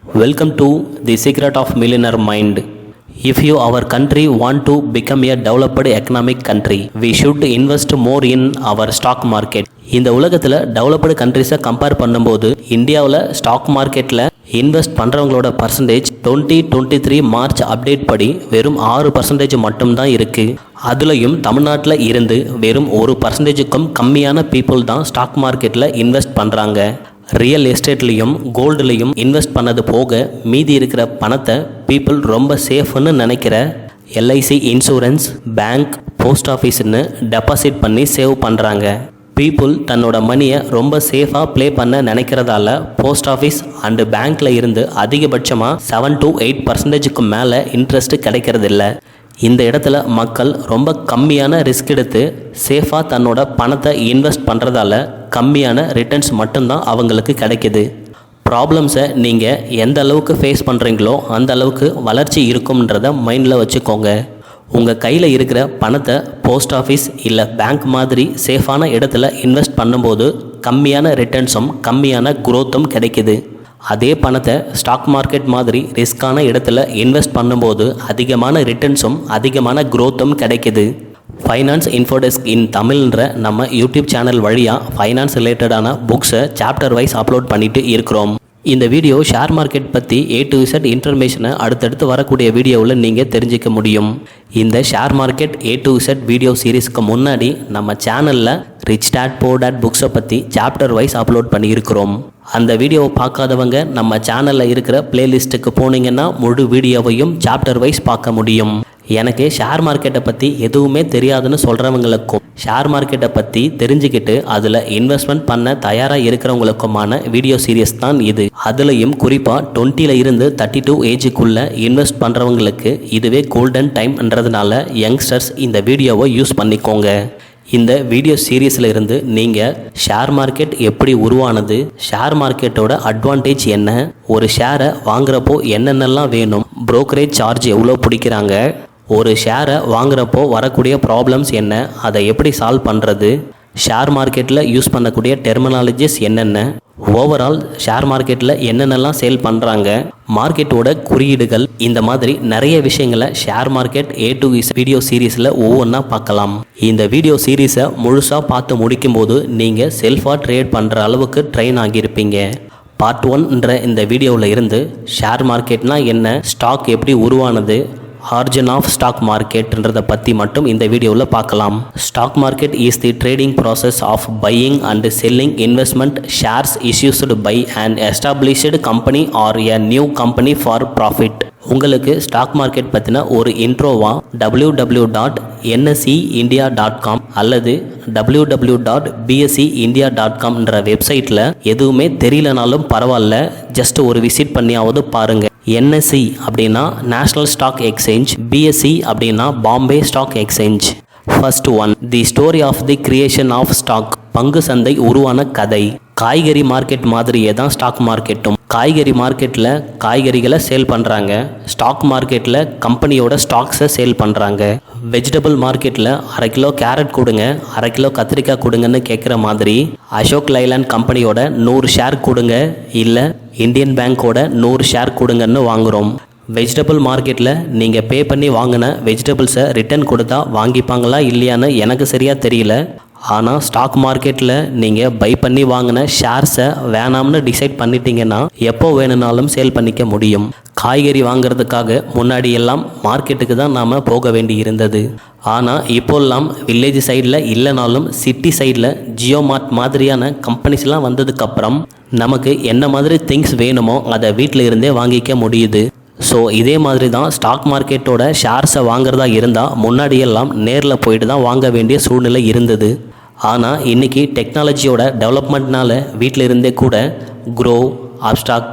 Welcome to the secret of millionaire mind. If you our country want to become a developed economic country, we should invest more in our stock market. இந்த உலகத்தில் developed கண்ட்ரிஸை compare பண்ணும்போது இந்தியாவில் stock மார்க்கெட்டில் invest பண்ணுறவங்களோட percentage 2023 March update படி வெறும் 6% மட்டும்தான் இருக்குது. அதுலேயும் தமிழ்நாட்டில் இருந்து வெறும் 1%க்கும் கம்மியான பீப்புள் தான் ஸ்டாக் மார்க்கெட்டில் இன்வெஸ்ட் பண்ணுறாங்க. ரியல் எஸ்டேட்லேயும் கோல்டுலேயும் இன்வெஸ்ட் பண்ணது போக மீதி இருக்கிற பணத்தை பீப்புள் ரொம்ப சேஃப்னு நினைக்கிற எல்ஐசி இன்சூரன்ஸ், பேங்க், போஸ்ட் ஆஃபீஸ்னு டெபாசிட் பண்ணி சேவ் பண்ணுறாங்க. பீப்புள் தன்னோட மணியை ரொம்ப சேஃபாக ப்ளே பண்ண நினைக்கிறதால போஸ்ட் ஆஃபீஸ் அண்டு பேங்க்கில் இருந்து அதிகபட்சமாக 7 to 8% மேலே இன்ட்ரெஸ்ட் கிடைக்கிறதில்ல. இந்த இடத்துல மக்கள் ரொம்ப கம்மியான ரிஸ்க் எடுத்து சேஃபாக தன்னோட பணத்தை இன்வெஸ்ட் பண்ணுறதால கம்மியான ரிட்டர்ன்ஸ் மட்டும்தான் அவங்களுக்கு கிடைக்கிது. ப்ராப்ளம்ஸை நீங்கள் எந்த அளவுக்கு ஃபேஸ் பண்ணுறீங்களோ அந்த அளவுக்கு வளர்ச்சி இருக்கும்ன்றத மைண்டில் வச்சுக்கோங்க. உங்கள் கையில் இருக்கிற பணத்தை போஸ்ட் ஆஃபீஸ் இல்லை பேங்க் மாதிரி சேஃபான இடத்துல இன்வெஸ்ட் பண்ணும்போது கம்மியான ரிட்டர்ன்ஸும் கம்மியான குரோத்தும் கிடைக்கிது. அதே பணத்தை ஸ்டாக் மார்க்கெட் மாதிரி ரிஸ்கான இடத்துல இன்வெஸ்ட் பண்ணும்போது அதிகமான ரிட்டர்ன்ஸும் அதிகமான குரோத்தும் கிடைக்கிது. ஃபைனான்ஸ் இன்ஃபோடெஸ்க் இன் தமிழ்ன்ற நம்ம யூடியூப் சேனல் வழியாக ஃபைனான்ஸ் ரிலேட்டடான புக்ஸை சாப்டர் வைஸ் அப்லோட் பண்ணிட்டு இருக்கிறோம். இந்த வீடியோ ஷேர் மார்க்கெட் பற்றி A to Z இன்ஃபர்மேஷனை அடுத்தடுத்து வரக்கூடிய வீடியோவில் நீங்கள் தெரிஞ்சிக்க முடியும். இந்த share market A to Z video சீரீஸ்க்கு முன்னாடி நம்ம சேனலில் ரிச் டாட் புவர் டாட் புக்ஸை பற்றி சாப்டர் வைஸ் அப்லோட் பண்ணியிருக்கிறோம். அந்த வீடியோவை பார்க்காதவங்க நம்ம சேனலில் இருக்கிற பிளேலிஸ்ட்டுக்கு போனீங்கன்னா முழு வீடியோவையும் சாப்டர் வைஸ் பார்க்க முடியும். எனக்கு ஷேர் மார்க்கெட்டை பற்றி எதுவுமே தெரியாதுன்னு சொல்கிறவங்களுக்கும் ஷேர் மார்க்கெட்டை பற்றி தெரிஞ்சுக்கிட்டு அதில் இன்வெஸ்ட்மெண்ட் பண்ண தயாராக இருக்கிறவங்களுக்குமான வீடியோ சீரியஸ் தான் இது. அதுலேயும் குறிப்பாக 20 இருந்து 32 ஏஜுக்குள்ளே இன்வெஸ்ட் பண்ணுறவங்களுக்கு இதுவே கோல்டன் டைம்ன்றதுனால யங்ஸ்டர்ஸ் இந்த வீடியோவை யூஸ் பண்ணிக்கோங்க. இந்த வீடியோ சீரீஸில் இருந்து நீங்கள் ஷேர் மார்க்கெட் எப்படி உருவானது, ஷேர் மார்க்கெட்டோட அட்வான்டேஜ் என்ன, ஒரு ஷேரை வாங்குறப்போ என்னென்னலாம் வேணும், புரோக்கரேஜ் சார்ஜ் எவ்வளோ பிடிக்கிறாங்க, ஒரு ஷேரை வாங்குறப்போ வரக்கூடிய ப்ராப்ளம்ஸ் என்ன, அதை எப்படி சால்வ் பண்ணுறது, ஷேர் மார்க்கெட்டில் யூஸ் பண்ணக்கூடிய டெர்மினாலஜிஸ் என்னென்ன, ஓவரால் ஷேர் மார்க்கெட்டில் என்னென்னலாம் சேல் பண்ணுறாங்க, மார்க்கெட்டோட குறியீடுகள், இந்த மாதிரி நிறைய விஷயங்களை share market A to Z video சீரீஸில் ஒவ்வொன்றா பார்க்கலாம். இந்த வீடியோ சீரீஸை முழுசாக பார்த்து முடிக்கும்போது நீங்கள் செல்ஃபாக ட்ரேட் பண்ணுற அளவுக்கு ட்ரெயின் ஆகியிருப்பீங்க. பார்ட் 1ன்ற இந்த வீடியோவில் இருந்து ஷேர் மார்க்கெட்னா என்ன, ஸ்டாக் எப்படி உருவானது, ஆரிஜின் ஆஃப் ஸ்டாக் மார்க்கெட்ன்றதை பற்றி மட்டும் இந்த வீடியோவில் பார்க்கலாம். Stock market is the trading process of buying and selling investment shares issued by and established company or a new company for profit. உங்களுக்கு ஸ்டாக் மார்க்கெட் பற்றின ஒரு இன்ட்ரோவா www.nseindia.com அல்லது www.bseindia.comன்ற வெப்சைட்டில் எதுவுமே தெரியலனாலும் பரவாயில்ல, ஜஸ்ட் ஒரு விசிட் பண்ணியாவது பாருங்கள். NSE அப்படின்னா நேஷ்னல் ஸ்டாக் எக்ஸ்சேஞ்ச், BSE அப்படின்னா Bombay stock exchange. First one, the story of the creation of stock. பங்கு சந்தை உருவான கதை. காய்கறி மார்க்கெட் மாதிரியே தான் ஸ்டாக் மார்க்கெட்டும். காய்கறி மார்க்கெட்டில் காய்கறிகளை சேல் பண்ணுறாங்க, ஸ்டாக் மார்க்கெட்டில் கம்பெனியோட ஸ்டாக்ஸை சேல் பண்ணுறாங்க. வெஜிடபிள் மார்க்கெட்டில் 1/2 கிலோ கேரட் கொடுங்க, 1/2 கிலோ கத்திரிக்காய் கொடுங்கன்னு கேட்குற மாதிரி அசோக் லைலாண்ட் கம்பெனியோட 100 ஷேர் கொடுங்க, இல்லை இந்தியன் பேங்கோட 100 ஷேர் கொடுங்கன்னு வாங்குகிறோம். வெஜிடபிள் மார்க்கெட்டில் நீங்கள் பே பண்ணி வாங்கின வெஜிடபிள்ஸை ரிட்டர்ன் கொடுத்தா வாங்கிப்பாங்களா இல்லையான்னு எனக்கு சரியாக தெரியல. ஆனால் ஸ்டாக் மார்க்கெட்டில் நீங்கள் பை பண்ணி வாங்கின ஷேர்ஸை வேணாம்னு டிசைட் பண்ணிட்டீங்கன்னா எப்போ வேணும்னாலும் சேல் பண்ணிக்க முடியும். காய்கறி வாங்கிறதுக்காக முன்னாடி எல்லாம் மார்க்கெட்டுக்கு தான் நாம் போக வேண்டி இருந்தது. ஆனால் இப்போல்லாம் வில்லேஜ் சைடில் இல்லைனாலும் சிட்டி சைடில் ஜியோ மார்ட் மாதிரியான கம்பெனிஸ்லாம் வந்ததுக்கப்புறம் நமக்கு என்ன மாதிரி திங்ஸ் வேணுமோ அதை வீட்டில் இருந்தே வாங்கிக்க முடியுது. ஸோ இதே மாதிரி தான் ஸ்டாக் மார்க்கெட்டோட ஷேர்ஸை வாங்குறதா இருந்தால் முன்னாடியெல்லாம் நேரில் போயிட்டு தான் வாங்க வேண்டிய சூழ்நிலை இருந்தது. ஆனால் இன்றைக்கி டெக்னாலஜியோட டெவலப்மெண்ட்னால வீட்டில் இருந்தே கூட Groww, Upstox,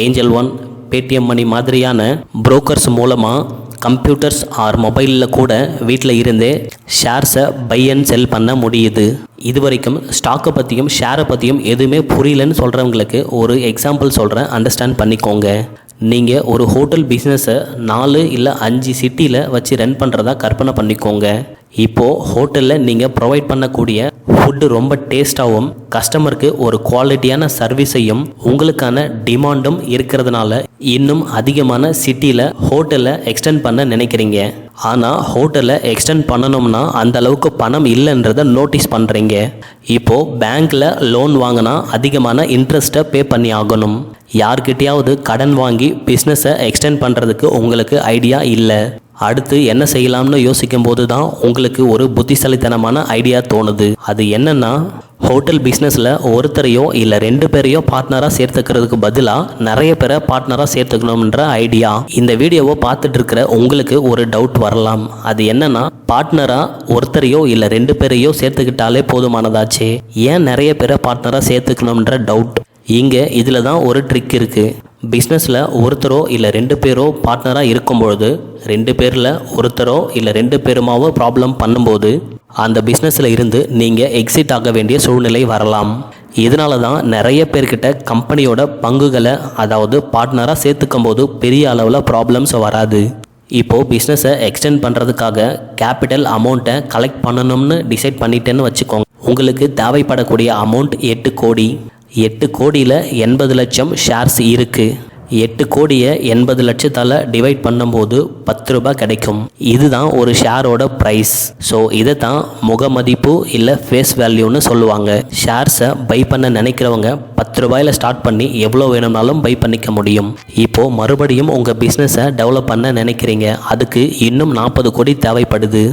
Angel One, Paytm Money மாதிரியான புரோக்கர்ஸ் மூலமாக கம்ப்யூட்டர்ஸ் ஆர் மொபைலில் கூட வீட்டில் இருந்தே ஷேர்ஸை பை அண்ட் செல் பண்ண முடியுது. இது வரைக்கும் ஸ்டாக்கை பற்றியும் ஷேரை பற்றியும் எதுவுமே புரியலன்னு சொல்கிறவங்களுக்கு ஒரு எக்ஸாம்பிள் சொல்கிறேன், அண்டர்ஸ்டாண்ட் பண்ணிக்கோங்க. நீங்கள் ஒரு ஹோட்டல் பிஸ்னஸை 4 இல்லை 5 சிட்டியில் வச்சு ரன் பண்ணுறதா கற்பனை பண்ணிக்கோங்க. இப்போது ஹோட்டலில் நீங்கள் ப்ரொவைட் பண்ணக்கூடிய ஃபுட்டு ரொம்ப டேஸ்ட்டாகவும் கஸ்டமருக்கு ஒரு குவாலிட்டியான சர்வீஸையும் உங்களுக்கான டிமாண்டும் இருக்கிறதுனால இன்னும் அதிகமான சிட்டியில் ஹோட்டலை எக்ஸ்டெண்ட் பண்ண நினைக்கிறீங்க. ஆனால் ஹோட்டலை எக்ஸ்டெண்ட் பண்ணணும்னா அந்த அளவுக்கு பணம் இல்லைன்றதை நோட்டீஸ் பண்ணுறீங்க. இப்போது பேங்க்கில் லோன் வாங்கினா அதிகமான இன்ட்ரெஸ்ட்டை பே பண்ணி ஆகணும். யார்கிட்டையாவது கடன் வாங்கி பிஸ்னஸை எக்ஸ்டெண்ட் பண்ணுறதுக்கு உங்களுக்கு ஐடியா இல்லை. அடுத்து என்ன செய்யலாம்னு யோசிக்கும் போது தான் உங்களுக்கு ஒரு புத்திசாலித்தனமான ஐடியா தோணுது. அது என்னன்னா, ஹோட்டல் பிஸ்னஸில் ஒருத்தரையோ இல்லை 2 பேரையோ பார்ட்னராக சேர்த்துக்கிறதுக்கு பதிலாக நிறைய பேரை பார்ட்னராக சேர்த்துக்கணும்ன்ற ஐடியா. இந்த வீடியோவை பார்த்துட்டு இருக்கிற உங்களுக்கு ஒரு டவுட் வரலாம். அது என்னன்னா, பார்ட்னராக ஒருத்தரையோ இல்லை 2 பேரையோ சேர்த்துக்கிட்டாலே போதுமானதாச்சே, ஏன் நிறைய பேரை பார்ட்னராக சேர்த்துக்கணும்ன்ற டவுட். இங்கே இதில் தான் ஒரு ட்ரிக் இருக்குது. பிஸ்னஸில் ஒருத்தரோ இல்லை 2 பேரோ பார்ட்னராக இருக்கும்பொழுது 2 பேரில் ஒருத்தரோ இல்லை 2 பேருமாவோ ப்ராப்ளம் பண்ணும்போது அந்த பிஸ்னஸில் இருந்து நீங்கள் எக்ஸிட் ஆக வேண்டிய சூழ்நிலை வரலாம். இதனால தான் நிறைய பேர்கிட்ட கம்பெனியோட பங்குகளை அதாவது பார்ட்னராக சேர்த்துக்கும் போது பெரிய அளவில் ப்ராப்ளம்ஸ் வராது. இப்போது பிஸ்னஸை எக்ஸ்டெண்ட் பண்ணுறதுக்காக கேபிட்டல் அமௌண்ட்டை கலெக்ட் பண்ணணும்னு டிசைட் பண்ணிட்டேன்னு வச்சுக்கோங்க. உங்களுக்கு தேவைப்படக்கூடிய அமௌண்ட் 8 கோடி. 8 கோடியில் 80 லட்சம் ஷேர்ஸ் இருக்குது. 8 கோடியை 80 லட்சத்தால் டிவைட் பண்ணும்போது 10 ரூபாய் கிடைக்கும். இதுதான் ஒரு ஷேரோட ப்ரைஸ். ஸோ இதை தான் முகமதிப்பு இல்லை ஃபேஸ் வேல்யூன்னு சொல்லுவாங்க. ஷேர்ஸை பை பண்ண நினைக்கிறவங்க 10 ரூபாயில் ஸ்டார்ட் பண்ணி எவ்வளோ வேணும்னாலும் பை பண்ணிக்க முடியும். இப்போது மறுபடியும் உங்கள் பிஸ்னஸை டெவலப் பண்ண நினைக்கிறீங்க. அதுக்கு இன்னும் 40 கோடி தேவைப்படுது.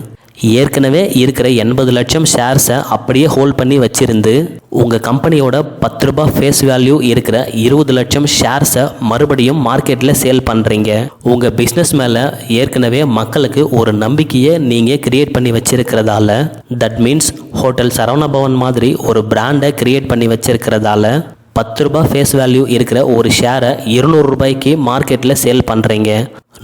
ஏற்கனவே இருக்கிற 80 லட்சம் ஷேர்ஸை அப்படியே ஹோல்ட் பண்ணி வச்சிருந்து உங்கள் கம்பெனியோட 10 ரூபாய் ஃபேஸ் வேல்யூ இருக்கிற 20 லட்சம் ஷேர்ஸை மறுபடியும் மார்க்கெட்டில் சேல் பண்ணுறீங்க. உங்கள் பிஸ்னஸ் மேலே ஏற்கனவே மக்களுக்கு ஒரு நம்பிக்கையை நீங்கள் கிரியேட் பண்ணி வச்சிருக்கிறதால, தட் மீன்ஸ் ஹோட்டல் சரவணபவன் மாதிரி ஒரு பிராண்டை கிரியேட் பண்ணி வச்சிருக்கிறதால 10 ரூபாய் ஃபேஸ் வேல்யூ இருக்கிற ஒரு ஷேரை 200 ரூபாய்க்கு மார்க்கெட்டில் சேல் பண்ணுறீங்க.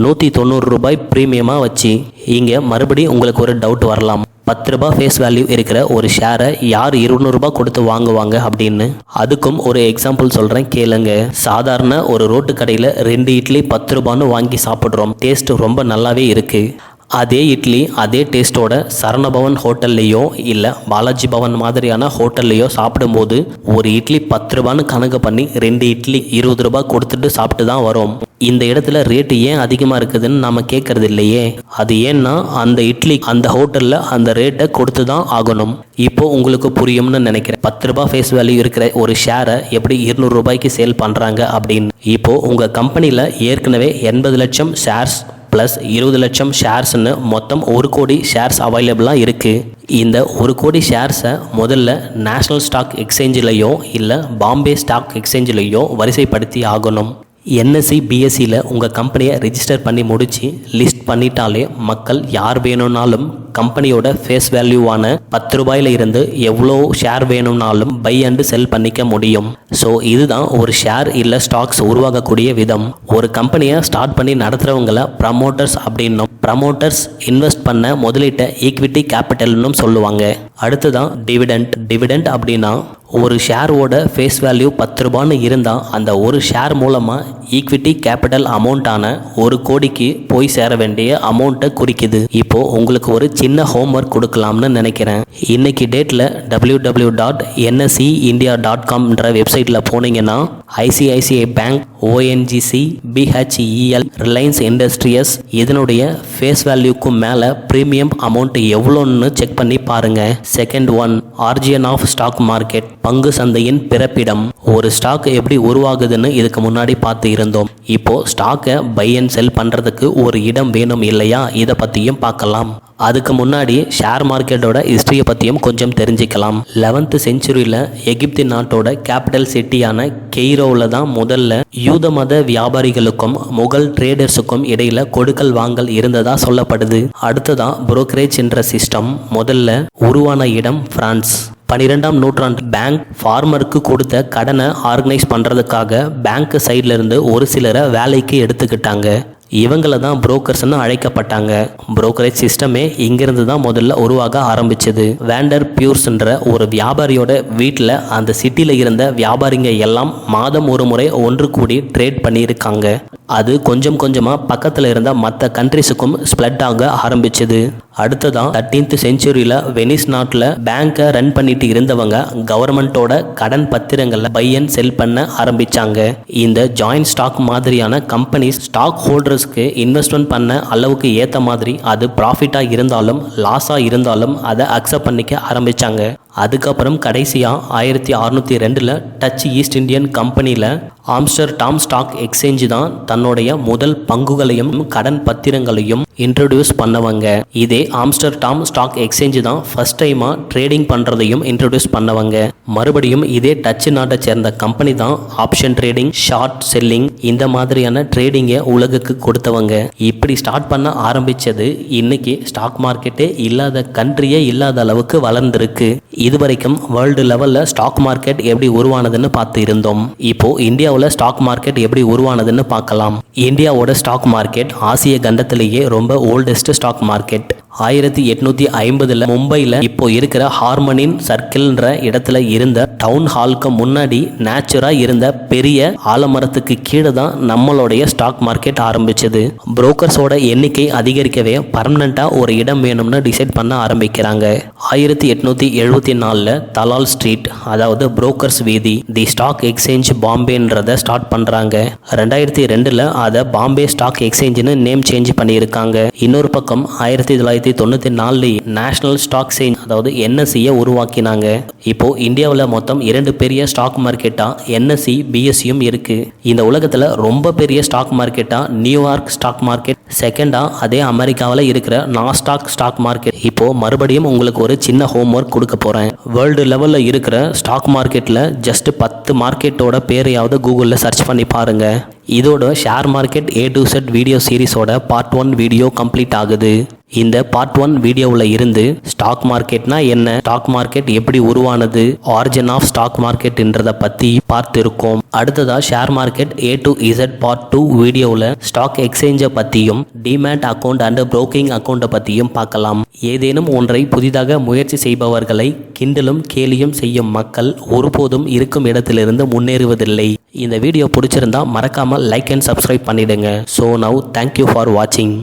190 ரூபாய் ப்ரீமியமாக வச்சு. இங்கே மறுபடியும் உங்களுக்கு ஒரு டவுட் வரலாம். 10 ரூபாய் ஃபேஸ் வேல்யூ இருக்கிற ஒரு ஷேரை யார் 200 ரூபாய் கொடுத்து வாங்குவாங்க அப்படின்னு. அதுக்கும் ஒரு எக்ஸாம்பிள் சொல்கிறேன் கேளுங்க. சாதாரண ஒரு ரோட்டு கடையில் 2 இட்லி 10 ரூபான்னு வாங்கி சாப்பிட்றோம். டேஸ்ட் ரொம்ப நல்லாவே இருக்குது. அதே இட்லி அதே டேஸ்ட்டோட சரணபவன் ஹோட்டல்லையோ இல்லை பாலாஜி பவன் மாதிரியான ஹோட்டல்லையோ சாப்பிடும்போது ஒரு இட்லி 10 ரூபான்னு கணக்கு பண்ணி 2 இட்லி 20 ரூபாய் கொடுத்துட்டு சாப்பிட்டு தான் வரோம். இந்த இடத்துல ரேட்டு ஏன் அதிகமாக இருக்குதுன்னு நாம் கேட்கறது இல்லையே. அது ஏன்னா அந்த இட்லி அந்த ஹோட்டலில் அந்த ரேட்டை கொடுத்து தான் ஆகணும். இப்போது உங்களுக்கு புரியும்னு நினைக்கிறேன். 10 ரூபாய் ஃபேஸ் வேல்யூ இருக்கிற ஒரு ஷேரை எப்படி 200 ரூபாய்க்கு சேல் பண்ணுறாங்க அப்படின்னு. இப்போது உங்கள் கம்பெனியில் ஏற்கனவே 80 லட்சம் ஷேர்ஸ் ப்ளஸ் 20 லட்சம் ஷேர்ஸ்னு மொத்தம் 1 கோடி ஷேர்ஸ் அவைலபிளாக இருக்குது. இந்த 1 கோடி ஷேர்ஸை முதல்ல நேஷ்னல் ஸ்டாக் எக்ஸ்சேஞ்சிலையோ இல்லை பாம்பே ஸ்டாக் எக்ஸ்சேஞ்சிலையோ வரிசைப்படுத்தி ஆகணும். என்எஸ்சி பிஎஸ்சியில் உங்கள் கம்பெனியை ரிஜிஸ்டர் பண்ணி முடித்து லிஸ்ட் பண்ணிட்டாலே மக்கள் யார் வேணும்னாலும் கம்பெனியோட ஃபேஸ் வேல்யூவான 10 ரூபாயில இருந்து எவ்வளோ ஷேர் வேணும்னாலும் பை அண்டு செல் பண்ணிக்க முடியும். ஸோ இதுதான் ஒரு ஷேர் இல்லை ஸ்டாக்ஸ் உருவாகக்கூடிய விதம். ஒரு கம்பெனியை ஸ்டார்ட் பண்ணி நடத்துகிறவங்கள ப்ரமோட்டர்ஸ் அப்படின்னும், ப்ரமோட்டர்ஸ் இன்வெஸ்ட் பண்ண முதலீட்டை ஈக்விட்டி கேபிட்டல்னு சொல்லுவாங்க. அடுத்துதான் டிவிடெண்ட். டிவிடெண்ட் அப்படின்னா ஒரு ஷேரோட ஃபேஸ் வேல்யூ 10 ரூபான்னு இருந்தால் அந்த ஒரு ஷேர் மூலமாக ஈக்விட்டி கேபிட்டல் அமௌண்ட்டான 1 கோடிக்கு போய் சேர வேண்டிய அமௌண்ட்டை குறிக்குது. இப்போது உங்களுக்கு ஒரு சின்ன ஹோம்ஒர்க் கொடுக்கலாம்னு நினைக்கிறேன். இன்னைக்கு டேட்டில் www.nseindia.comன்ற வெப்சைட்டில் போனீங்கன்னா ICICI Bank, ONGC, BHEL, Reliance Industries இதனுடைய ஃபேஸ் வேல்யூக்கு மேலே ப்ரீமியம் அமௌண்ட் எவ்வளோன்னு செக் பண்ணி பாருங்கள். Second one, origin of stock market, பங்கு சந்தையின் பிறப்பிடம். ஒரு ஸ்டாக் எப்படி உருவாகுதுன்னு இதுக்கு முன்னாடி பார்த்து இருந்தோம். இப்போ ஸ்டாக்கை பை அண்ட் செல் பண்ணுறதுக்கு ஒரு இடம் வேணும் இல்லையா? இதை பற்றியும் பார்க்கலாம். அதுக்கு முன்னாடி ஷேர் மார்க்கெட்டோட ஹிஸ்ட்ரியை பற்றியும் கொஞ்சம் தெரிஞ்சுக்கலாம். 11th செஞ்சுரியில் எகிப்து நாட்டோட கேபிட்டல் சிட்டியான கெய்ரோவில் தான் முதல்ல யூத மத வியாபாரிகளுக்கும் முகல் ட்ரேடர்ஸுக்கும் இடையில கொடுக்கல் வாங்கல் இருந்ததா சொல்லப்படுது. அடுத்ததான் புரோக்கரேஜ் என்ற சிஸ்டம் முதல்ல உருவான இடம் பிரான்ஸ். 12ஆம் நூற்றாண்டு பேங்க் ஃபார்மருக்கு கொடுத்த கடனை ஆர்கனைஸ் பண்ணுறதுக்காக பேங்க் சைட்ல இருந்து ஒரு சிலரை வேலைக்கு எடுத்துக்கிட்டாங்க. இவங்கள தான் புரோக்கர்ஸ்னு அழைக்கப்பட்டாங்க. புரோக்கரேஜ் சிஸ்டமே இங்கிருந்து தான் முதல்ல உருவாக ஆரம்பிச்சது. வேண்டர் பியூர்ஸ்ன்ற ஒரு வியாபாரியோட வீட்டில் அந்த சிட்டியில் இருந்த வியாபாரிங்க எல்லாம் மாதம் ஒரு முறை ஒன்று கூடி ட்ரேட் பண்ணியிருக்காங்க. அது கொஞ்சம் கொஞ்சமாக பக்கத்தில் இருந்த மற்ற கண்ட்ரிஸுக்கும் ஸ்ப்ரெட் ஆக ஆரம்பிச்சது. அடுத்ததான் 13th செஞ்சுரியில் வெனிஸ் நாட்டில் பேங்கை ரன் பண்ணிட்டு இருந்தவங்க கவர்மெண்ட்டோட கடன் பத்திரங்களை பை அண்ட் செல் பண்ண ஆரம்பிச்சாங்க. இந்த ஜாயிண்ட் ஸ்டாக் மாதிரியான கம்பெனிஸ் ஸ்டாக் ஹோல்டர்ஸ்க்கு இன்வெஸ்ட்மெண்ட் பண்ண அளவுக்கு ஏற்ற மாதிரி அது ப்ராஃபிட்டாக இருந்தாலும் லாஸாக இருந்தாலும் அதை அக்செப்ட் பண்ணிக்க ஆரம்பிச்சாங்க. அதுக்கப்புறம் கடைசியாக 1602 டச் ஈஸ்ட் இந்தியன் கம்பெனியில் ஆம்ஸ்டர்டாம் ஸ்டாக் எக்ஸ்சேஞ்சு தான் தன்னுடைய முதல் பங்குகளையும் கடன் பத்திரங்களையும் இன்ட்ரடியூஸ் பண்ணவங்க. இதே ஆம்ஸ்டர்டாம் ஸ்டாக் எக்ஸ்சேஞ்சு தான் ஃபர்ஸ்ட் டைமாக ட்ரேடிங் பண்ணுறதையும் இன்ட்ரடியூஸ் பண்ணவங்க. மறுபடியும் இதே டச் நாட்டை சேர்ந்த கம்பெனி தான் ஆப்ஷன் ட்ரேடிங், ஷார்ட் செல்லிங் இந்த மாதிரியான ட்ரேடிங்கை உலகுக்கு கொடுத்தவங்க. இப்படி ஸ்டார்ட் பண்ண ஆரம்பித்தது இன்னைக்கு ஸ்டாக் மார்க்கெட்டே இல்லாத கண்ட்ரியே இல்லாத அளவுக்கு வளர்ந்துருக்கு. இதுவரைக்கும் வேர்ல்டு லெவலில் ஸ்டாக் மார்க்கெட் எப்படி உருவானதுன்னு பார்த்து இருந்தோம். இப்போ இந்தியாவில் ஸ்டாக் மார்க்கெட் எப்படி உருவானதுன்னு பார்க்கலாம். இந்தியாவோட ஸ்டாக் மார்க்கெட் ஆசிய கண்டத்திலேயே ரொம்ப ஓல்டஸ்ட் ஸ்டாக் மார்க்கெட். 1850 மும்பையில் இப்போ இருக்கிற ஹார்மனின் சர்க்கிள்ன்ற இடத்துல இருந்த டவுன் ஹாலுக்கு முன்னாடி நேச்சுரா இருந்த பெரிய ஆலமரத்துக்கு கீழே தான் நம்மளுடைய ஸ்டாக் மார்க்கெட் ஆரம்பிச்சது. புரோக்கர்ஸோட எண்ணிக்கை அதிகரிக்கவே பர்மனண்டா ஒரு இடம் வேணும்னு டிசைட் பண்ண ஆரம்பிக்கிறாங்க. 1874 தலால் ஸ்ட்ரீட், அதாவது புரோக்கர்ஸ் வீதி, தி ஸ்டாக் எக்ஸ்சேஞ்ச் பாம்பேன்றதை ஸ்டார்ட் பண்றாங்க. 2002 அதை பாம்பே ஸ்டாக் எக்ஸ்சேஞ்சுன்னு நேம் சேஞ்ச் பண்ணியிருக்காங்க. இன்னொரு பக்கம் 1994 நேஷனல் ஸ்டாக் எக்ஸ்சேஞ்ச், அதாவது NSE உருவாக்கினாங்க. இப்போ இந்தியாவில் மொத்தம் 2 பெரிய ஸ்டாக் மார்க்கெட்டா NSE, BSEயும் இருக்கு. இந்த உலகத்தில் ரொம்ப பெரிய ஸ்டாக் மார்க்கெட்டா நியூயார்க் ஸ்டாக் மார்க்கெட், செகண்டா அதே அமெரிக்காவில் இருக்கிற நாஸ்டாக் ஸ்டாக் மார்க்கெட். இப்போ மறுபடியும் உங்களுக்கு ஒரு சின்ன ஹோம்ஒர்க் கொடுக்க போறேன். வேர்ல்டு லெவலில் இருக்கிற ஸ்டாக் மார்க்கெட்டில் ஜஸ்ட் 10 மார்க்கெட்டோட பேரையாவது கூகுளில் சர்ச் பண்ணி பாருங்க. இதோட share market A to Z video சீரிஸோட பார்ட் 1 வீடியோ கம்ப்ளீட் ஆகுது. இந்த பார்ட் 1 வீடியோவில் இருந்து ஸ்டாக் மார்க்கெட்னா என்ன, ஸ்டாக் மார்க்கெட் எப்படி உருவானது, ஆரிஜின் ஆஃப் ஸ்டாக் மார்க்கெட்ன்றதை பற்றி பார்த்துருக்கோம். அடுத்ததா share market A to Z part 2 வீடியோவில் ஸ்டாக் எக்ஸ்சேஞ்சை பற்றியும் டிமேட் அக்கௌண்ட் அண்ட் புரோக்கிங் அக்கௌண்ட்டை பற்றியும் பார்க்கலாம். ஏதேனும் ஒன்றை புதிதாக முயற்சி செய்பவர்களை கிண்டலும் கேலியும் செய்யும் மக்கள் ஒருபோதும் இருக்கும் இடத்திலிருந்து முன்னேறுவதில்லை. இந்த வீடியோ பிடிச்சிருந்தா மறக்காமல் லைக் அண்ட் சப்ஸ்கிரைப் பண்ணிடுங்க. ஸோ நவ் தேங்க்யூ ஃபார் வாட்சிங்.